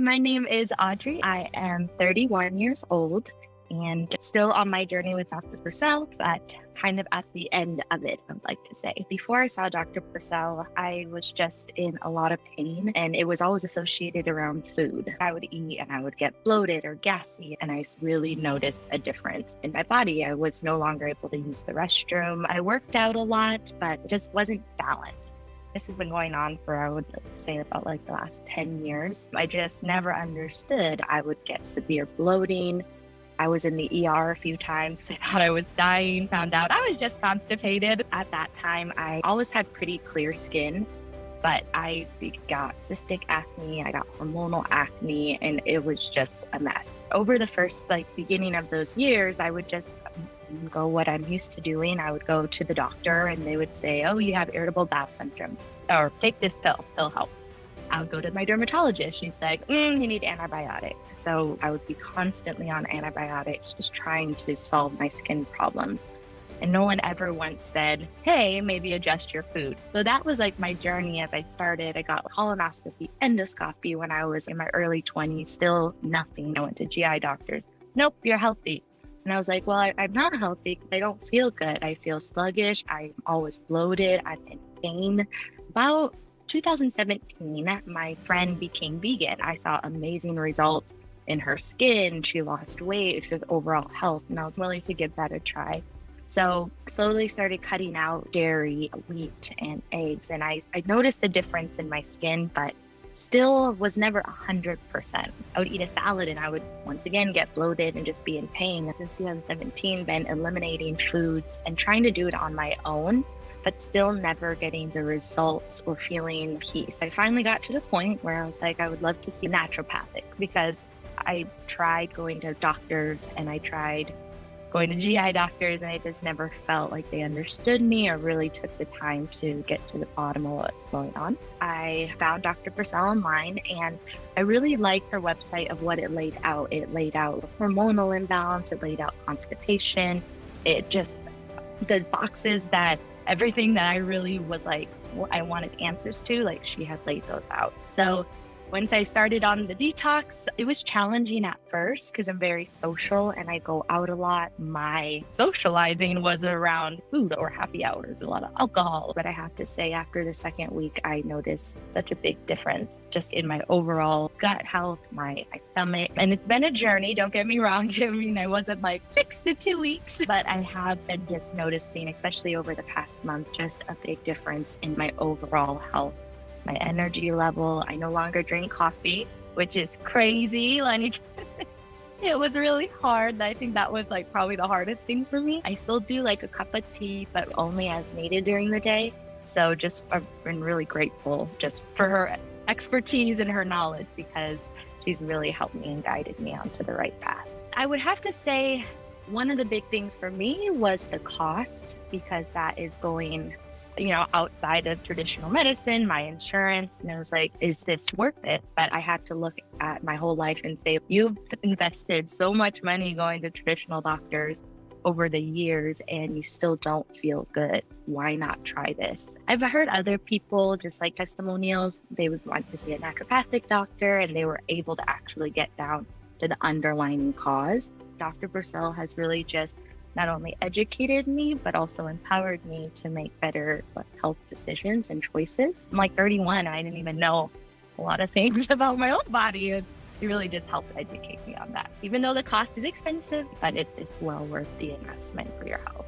My name is Audrey. I am 31 years old and still on my journey with Dr. Purcell, but kind of at the end of it, I'd like to say. Before I saw Dr. Purcell, I was just in a lot of pain, and it was always associated around food. I would eat and I would get bloated or gassy, and I really noticed a difference in my body. I was no longer able to use the restroom. I worked out a lot, but it just wasn't balanced. This has been going on for, I would say, about the last 10 years. I just never understood. I would get severe bloating. I was in the ER a few times. I thought I was dying, found out I was just constipated. At that time, I always had pretty clear skin, but I got cystic acne, I got hormonal acne, and it was just a mess. Over the first beginning of those years, I would just go what I'm used to doing. I would go to the doctor and they would say, oh, you have irritable bowel syndrome, or take this pill, it'll help. I would go to my dermatologist. She's like, you need antibiotics. So I would be constantly on antibiotics, just trying to solve my skin problems. And no one ever once said, hey, maybe adjust your food. So that was my journey as I started. I got colonoscopy, endoscopy when I was in my early 20s, still nothing. I went to GI doctors. Nope, you're healthy. And I was like, well, I'm not healthy. I don't feel good. I feel sluggish. I'm always bloated. I'm in pain. About 2017, my friend became vegan. I saw amazing results in her skin. She lost weight, her overall health, and I was willing to give that a try. So slowly started cutting out dairy, wheat, and eggs. And I noticed the difference in my skin, but still was never 100%. I would eat a salad and I would once again get bloated and just be in pain. Since 2017, been eliminating foods and trying to do it on my own, but still never getting the results or feeling peace. I finally got to the point where I was like, I would love to see naturopathic, because I tried going to doctors and I tried going to GI doctors, and I just never felt like they understood me or really took the time to get to the bottom of what's going on. I found Dr. Purcell online, and I really liked her website of what it laid out. It laid out hormonal imbalance, it laid out constipation, it just, the boxes that everything that I really was I wanted answers to, she had laid those out. So once I started on the detox, it was challenging at first because I'm very social and I go out a lot. My socializing was around food or happy hours, a lot of alcohol. But I have to say, after the second week, I noticed such a big difference just in my overall gut health, my stomach. And it's been a journey, don't get me wrong. I mean, I wasn't 6 to 2 weeks, but I have been just noticing, especially over the past month, just a big difference in my overall health. My energy level. I no longer drink coffee, which is crazy. It was really hard. I think that was probably the hardest thing for me. I still do a cup of tea, but only as needed during the day. So just I've been really grateful just for her expertise and her knowledge, because she's really helped me and guided me onto the right path. I would have to say one of the big things for me was the cost, because that is going outside of traditional medicine, my insurance. And I was like, is this worth it? But I had to look at my whole life and say, you've invested so much money going to traditional doctors over the years and you still don't feel good. Why not try this? I've heard other people, just like testimonials, they would want to see a naturopathic doctor and they were able to actually get down to the underlying cause. Dr. Purcell has really just not only educated me, but also empowered me to make better health decisions and choices. I'm 31 and I didn't even know a lot of things about my own body. And it really just helped educate me on that. Even though the cost is expensive, but it's well worth the investment for your health.